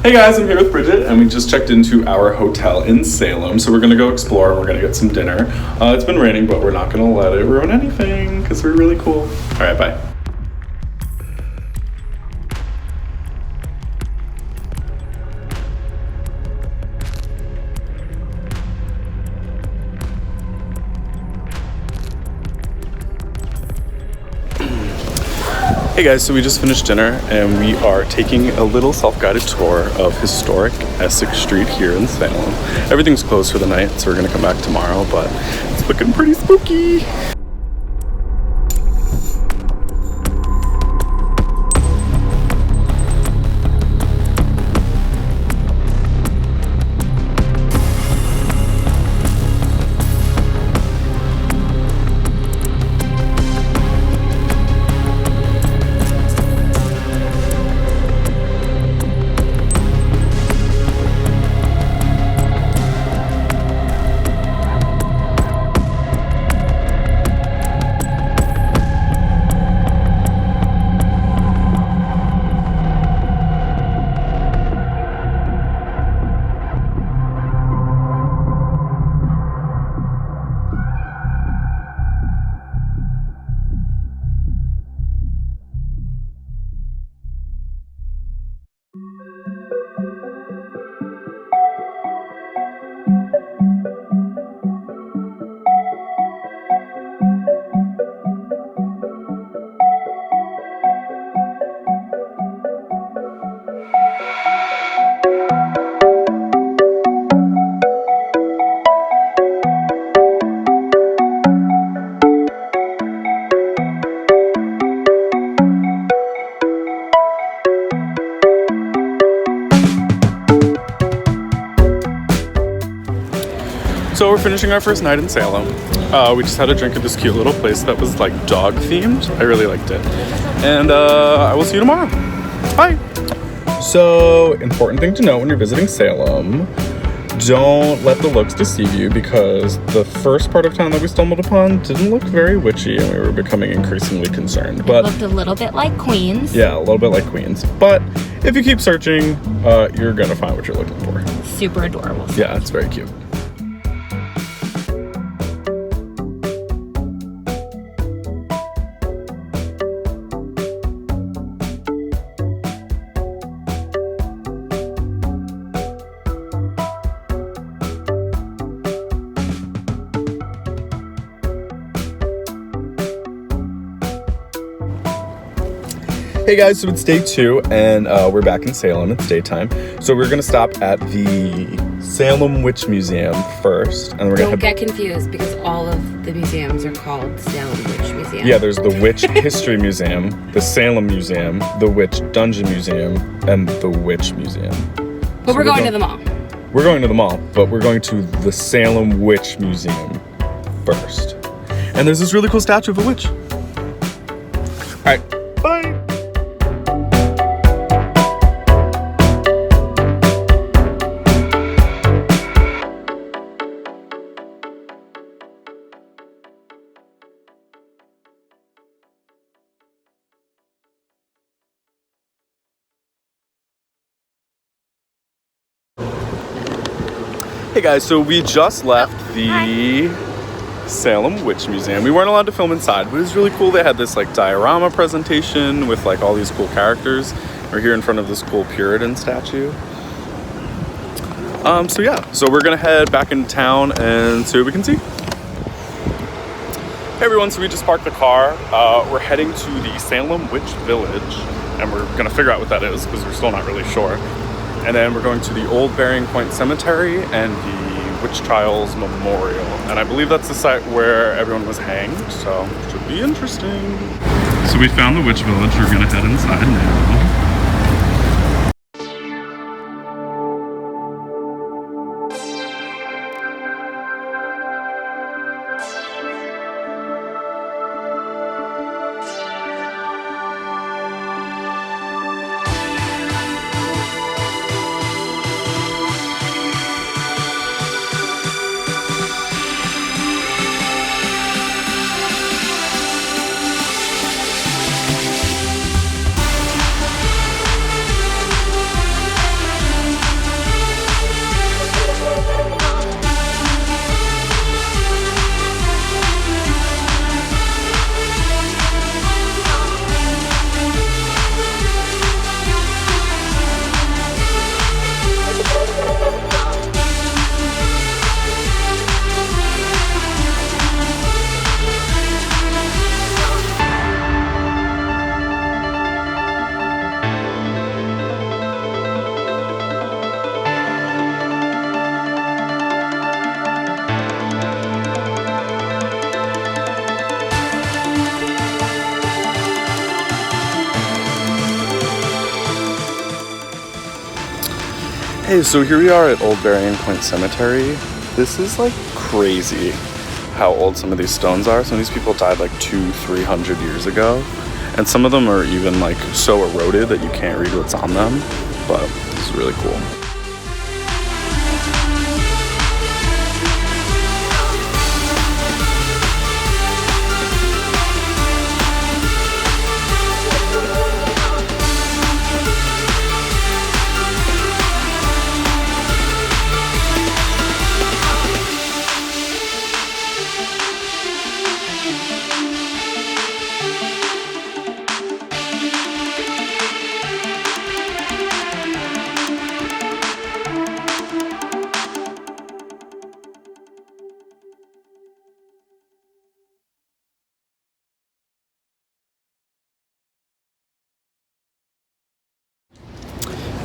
Hey guys, I'm here with Bridget, and we just checked into our hotel in Salem, so we're gonna go explore and we're gonna get some dinner. It's been raining, but we're not gonna let it ruin anything, because we're really cool. All right, bye. Hey guys, so we just finished dinner and we are taking a little self-guided tour of historic Essex Street here in Salem. Everything's closed for the night, so we're gonna come back tomorrow, but it's looking pretty spooky. So we're finishing our first night in Salem. We just had a drink at this cute little place that was like dog themed. I really liked it. And I will see you tomorrow. Bye. So, important thing to note when you're visiting Salem, don't let the looks deceive you, because the first part of town that we stumbled upon didn't look very witchy and we were becoming increasingly concerned. But it looked a little bit like Queens. Yeah, a little bit like Queens. But if you keep searching, you're gonna find what you're looking for. Super adorable. Yeah, it's very cute. Hey guys, so it's day 2 and we're back in Salem. It's daytime. So we're gonna stop at the Salem Witch Museum first, and we're gonna Don't get confused, because all of the museums are called Salem Witch Museum. Yeah, there's the Witch History Museum, the Salem Museum, the Witch Dungeon Museum, and the Witch Museum. But we're going to the mall. We're going to the mall, but we're going to the Salem Witch Museum first. And there's this really cool statue of a witch. All right, bye. Hey guys, so we just left the Salem Witch Museum. We weren't allowed to film inside, but it was really cool. They had this like diorama presentation with like all these cool characters. We're here in front of this cool Puritan statue. So we're gonna head back into town and see what we can see. Hey everyone, so we just parked the car. We're heading to the Salem Witch Village, and we're gonna figure out what that is because we're still not really sure. And then we're going to the Old Burying Point Cemetery and the Witch Trials Memorial. And I believe that's the site where everyone was hanged, so it should be interesting. So we found the Witch Village. We're gonna head inside now. Hey, so here we are at Old Burying Point Cemetery. This is like crazy how old some of these stones are. Some of these people died like 200-300 years ago. And some of them are even like so eroded that you can't read what's on them. But this is really cool.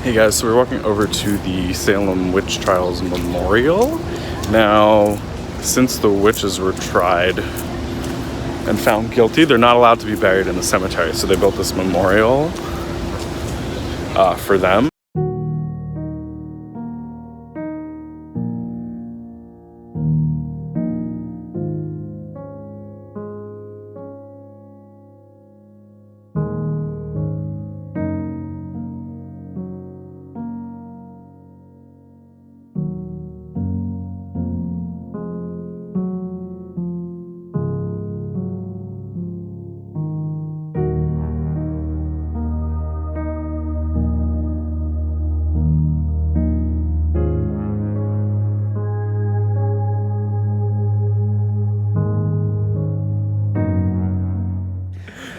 Hey guys, so we're walking over to the Salem Witch Trials Memorial. Now, since the witches were tried and found guilty, they're not allowed to be buried in the cemetery, so they built this memorial for them.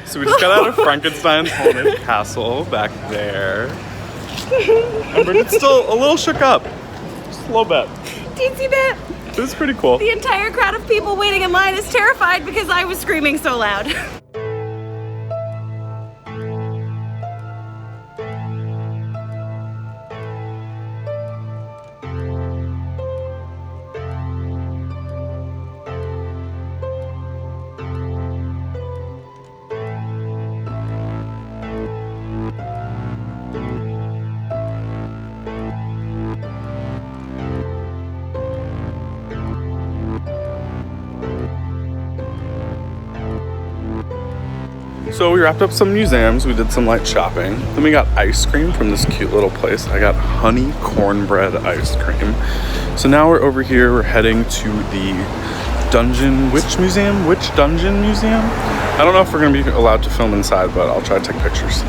So we just got out of Frankenstein's haunted castle back there. And Bridget's still a little shook up. Just a little bit. Teensy bit. It was pretty cool. The entire crowd of people waiting in line is terrified because I was screaming so loud. So we wrapped up some museums, we did some light shopping, then we got ice cream from this cute little place. I got honey cornbread ice cream. So now we're over here, we're heading to the Witch Dungeon Museum. I don't know if we're gonna be allowed to film inside, but I'll try to take pictures.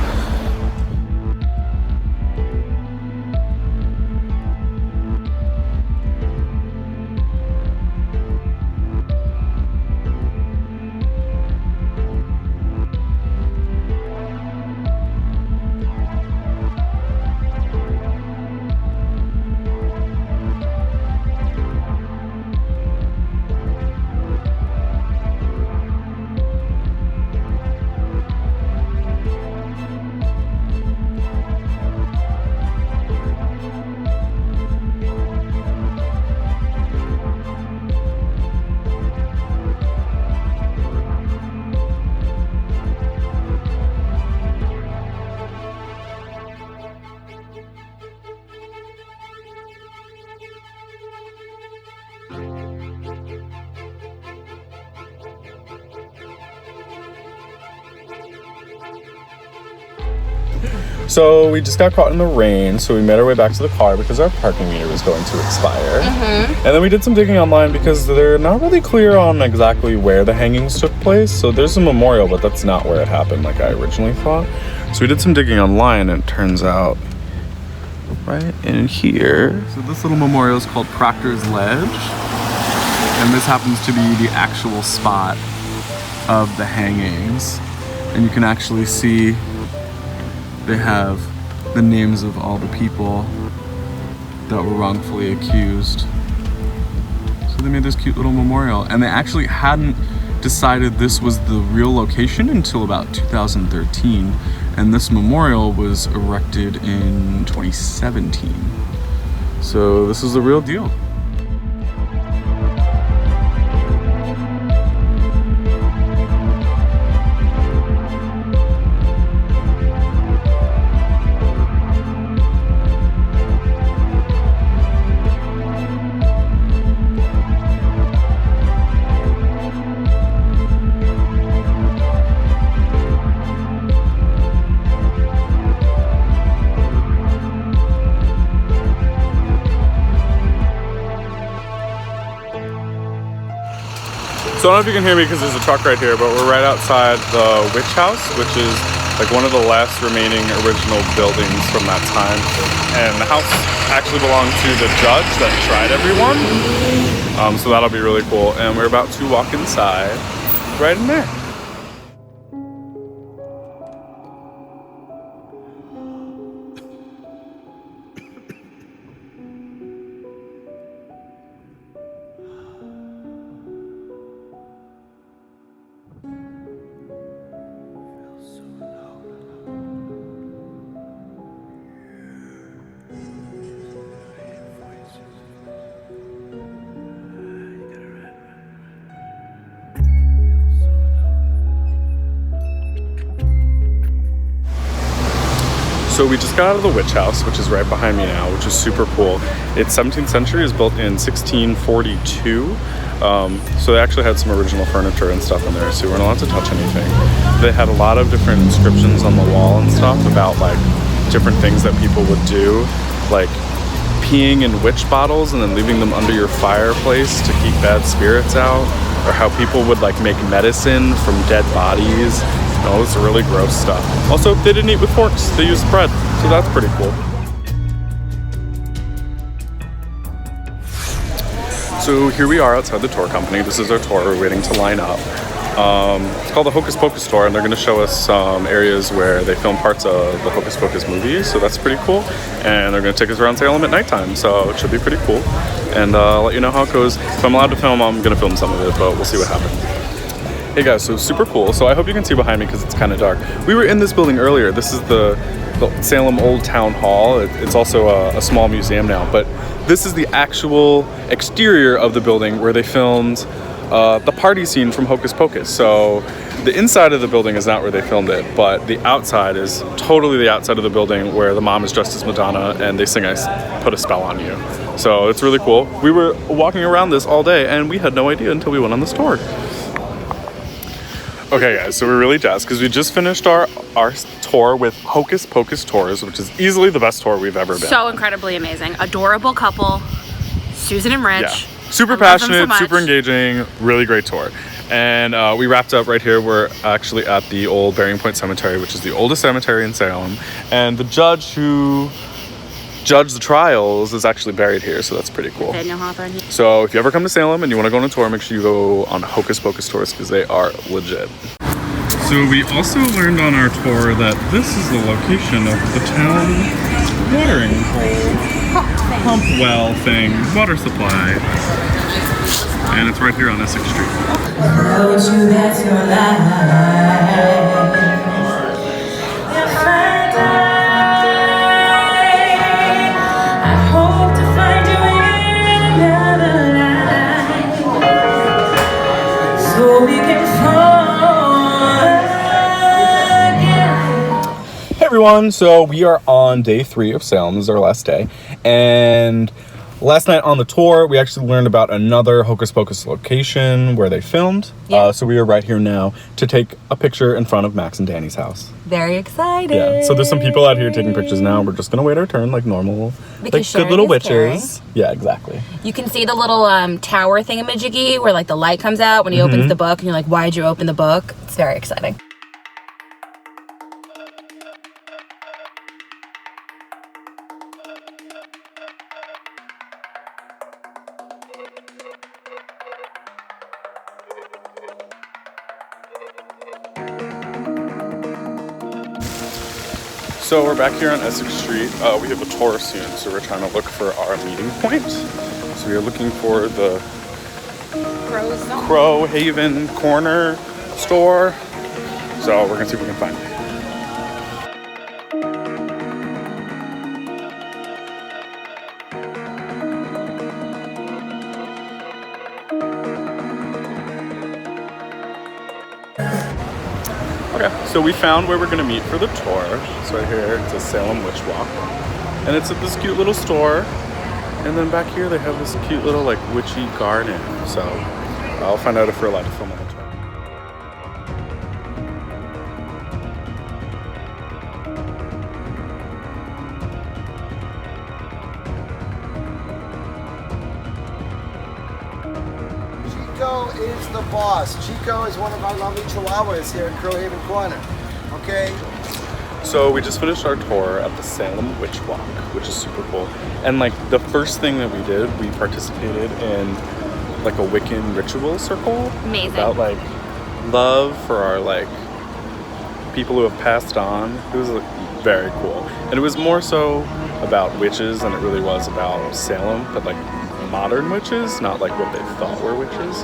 So we just got caught in the rain, so we made our way back to the car because our parking meter was going to expire. And then we did some digging online because they're not really clear on exactly where the hangings took place. So there's a memorial, but that's not where it happened like I originally thought. So we did some digging online and it turns out right in here. So this little memorial is called Proctor's Ledge. And this happens to be the actual spot of the hangings. And you can actually see they have the names of all the people that were wrongfully accused. So they made this cute little memorial, and they actually hadn't decided this was the real location until about 2013, and this memorial was erected in 2017. So this is the real deal. So I don't know if you can hear me because there's a truck right here, but we're right outside the witch house, which is like one of the last remaining original buildings from that time. And the house actually belonged to the judge that tried everyone. So that'll be really cool. And we're about to walk inside right in there. So we just got out of the witch house, which is right behind me now, which is super cool. It's 17th century, it was built in 1642. So they actually had some original furniture and stuff in there, so we weren't allowed to touch anything. They had a lot of different inscriptions on the wall and stuff about like different things that people would do, like peeing in witch bottles and then leaving them under your fireplace to keep bad spirits out, or how people would like make medicine from dead bodies. All this really gross stuff. Also, they didn't eat with forks, they used bread, so that's pretty cool. So here we are outside the tour company. This is our tour, we're waiting to line up. It's called the Hocus Pocus tour, and they're gonna show us some areas where they film parts of the Hocus Pocus movies, so that's pretty cool. And they're gonna take us around Salem at nighttime, so it should be pretty cool. And I'll let you know how it goes. If I'm allowed to film, I'm gonna film some of it, but we'll see what happens. Hey guys, so super cool. So I hope you can see behind me because it's kind of dark. We were in this building earlier. This is the Salem Old Town Hall. It's also a small museum now, but this is the actual exterior of the building where they filmed the party scene from Hocus Pocus. So the inside of the building is not where they filmed it, but the outside is totally the outside of the building where the mom is dressed as Madonna and they sing I Put a Spell on You. So it's really cool. We were walking around this all day and we had no idea until we went on this tour. Okay guys, so we're really jazzed because we just finished our tour with Hocus Pocus Tours, which is easily the best tour we've ever been. So incredibly amazing. Adorable couple, Susan and Rich. Yeah. Super passionate, super engaging, really great tour. And we wrapped up right here. We're actually at the old Burying Point Cemetery, which is the oldest cemetery in Salem. And the judge who judged the trials is actually buried here, so that's pretty cool. So if you ever come to Salem and you want to go on a tour, make sure you go on Hocus Pocus tours because they are legit. So we also learned on our tour that this is the location of the town watering hole, pump well thing, water supply. And it's right here on Essex Street. That's your life. Everyone, so we are on day 3 of Salem. This is our last day, and last night on the tour we actually learned about another Hocus Pocus location where they filmed. So we are right here now to take a picture in front of Max and Danny's house. Very excited. Yeah, so there's some people out here taking pictures now. We're just gonna wait our turn like normal, like good little witches. Caring. Yeah, exactly. You can see the little tower thingamajiggy where like the light comes out when he opens the book and you're like, why'd you open the book? It's very exciting. So we're back here on Essex Street. We have a tour soon, so we're trying to look for our meeting point. So we are looking for the Crow Haven Corner store. So we're gonna see if we can find it. Okay, so we found where we're gonna meet for the tour. It's right here, it's a Salem Witch Walk. And it's at this cute little store. And then back here they have this cute little like witchy garden. So I'll find out if we're allowed to film on the tour. Chico is the boss. Chico is one of our lovely chihuahuas here at Crowhaven Corner. Okay? So we just finished our tour at the Salem Witch Walk, which is super cool. And like the first thing that we did, we participated in like a Wiccan ritual circle. Amazing. About like love for our like people who have passed on. It was like, very cool. And it was more so about witches than it really was about Salem, but like modern witches, not like what they thought were witches.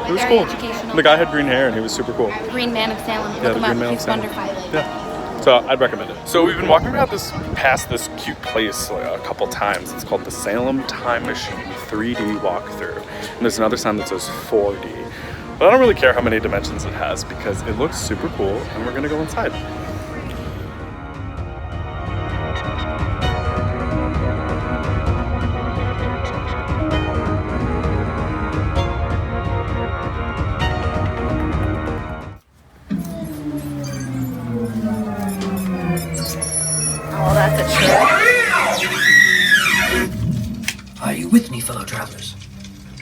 It was Very cool. educational. The guy had green hair and he was super cool. Green Man of Salem. Yeah, Look the him Green up. Man of He's Salem. wonderful. Yeah. So I'd recommend it. So we've been walking around past this cute place a couple times. It's called the Salem Time Machine 3D walkthrough. And there's another sign that says 4D. But I don't really care how many dimensions it has because it looks super cool and we're gonna go inside. Oh, that's a trip. Are you with me, fellow travelers?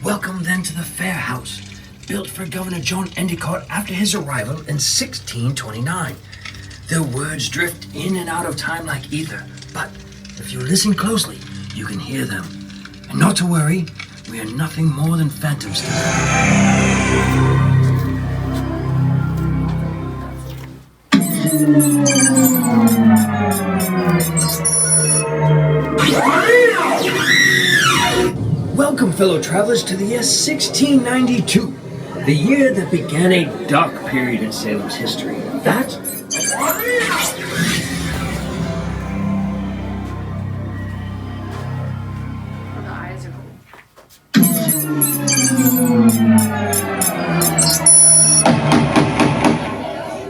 Welcome then to the Fair House, built for Governor John Endicott after his arrival in 1629. Their words drift in and out of time like ether, but if you listen closely, you can hear them. And not to worry, we are nothing more than phantoms to them. Welcome, fellow travelers, to the year 1692, the year that began a dark period in Salem's history. That The eyes are cool.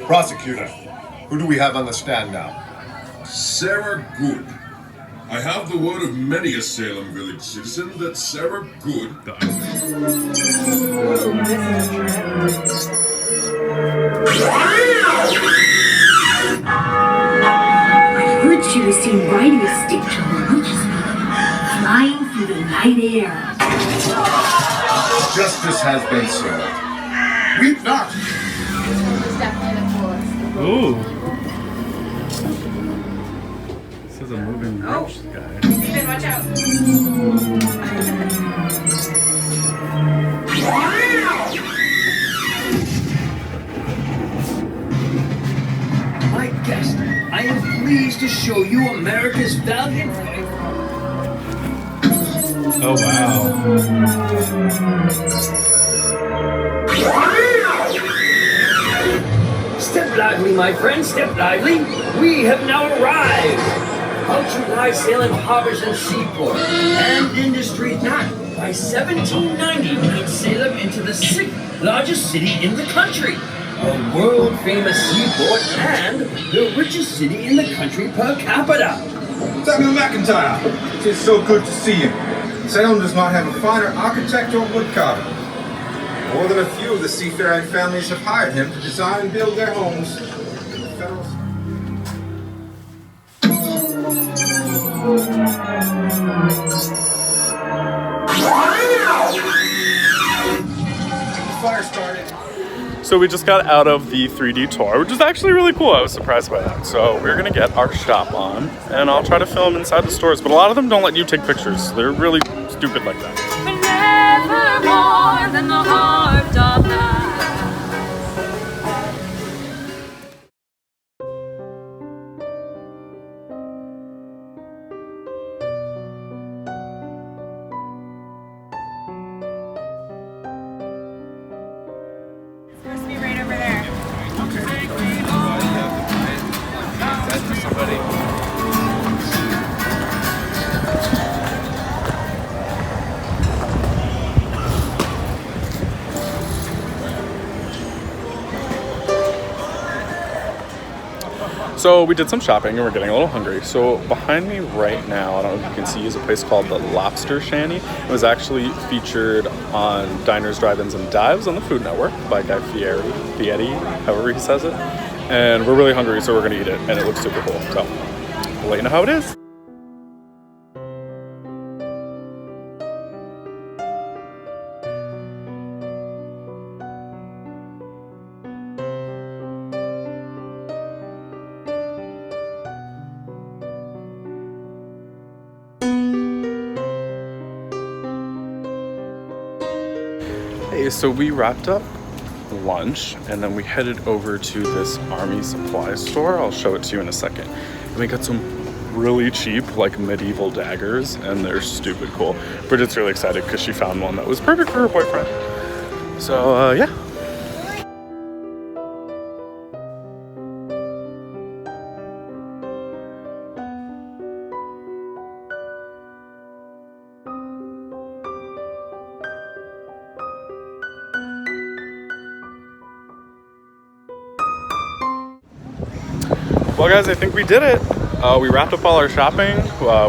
Prosecutor, who do we have on the stand now? Sarah Good. I have the word of many a Salem village citizen that Sarah Good. I heard she was seen riding a statue of a witch's flying through the night air. Justice has been served. Weep not! This one was definitely the coolest. Ooh. This is a moving witch guy. Steven, watch out. my guest, I am pleased to show you America's valiant fighter. Oh wow. Step lively, my friend, step lively. We have now arrived. Ultra-wide Salem harbors and seaport, and industry that by 1790 made Salem into the 6th largest city in the country, a world-famous seaport, and the richest city in the country per capita. Samuel McIntyre, it is so good to see you. Salem does not have a finer architect or woodcarver. More than a few of the seafaring families have hired him to design and build their homes. The federal... Fire started. So we just got out of the 3D tour, which is actually really cool. I was surprised by that. So we're gonna get our shop on, and I'll try to film inside the stores. But a lot of them don't let you take pictures. They're really stupid like that. Never more than the heart of night. It's supposed to be right over there. So we did some shopping and we're getting a little hungry. So behind me right now, I don't know if you can see, is a place called the Lobster Shanty. It was actually featured on Diners, Drive-Ins, and Dives on the Food Network by Guy Fieri, however he says it. And we're really hungry, so we're gonna eat it, and it looks super cool. So we'll let you know how it is. Hey, so we wrapped up lunch and then we headed over to this army supply store. I'll show it to you in a second. And we got some really cheap like medieval daggers and they're stupid cool. Bridget's really excited because she found one that was perfect for her boyfriend. So yeah. Well guys, I think we did it. We wrapped up all our shopping.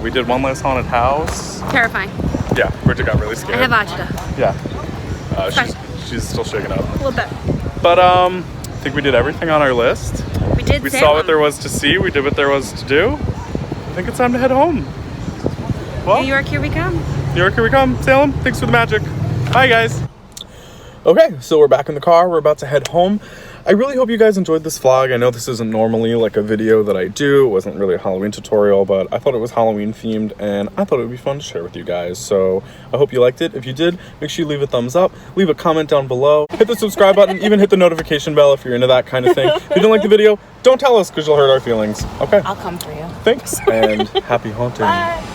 We did one last haunted house. Terrifying. Yeah, Bridget got really scared. I have agita. Yeah. She's still shaking up. A little bit. But I think we did everything on our list. We did. We saw what there was to see. We did what there was to do. I think it's time to head home. Well, New York, here we come. New York, here we come. Salem, thanks for the magic. Bye, guys. Okay, so we're back in the car. We're about to head home. I really hope you guys enjoyed this vlog. I know this isn't normally like a video that I do. It wasn't really a Halloween tutorial, but I thought it was Halloween themed and I thought it would be fun to share with you guys. So I hope you liked it. If you did, make sure you leave a thumbs up, leave a comment down below, hit the subscribe button, even hit the notification bell if you're into that kind of thing. If you don't like the video, don't tell us because you'll hurt our feelings. Okay? I'll come for you. Thanks and happy haunting. Bye.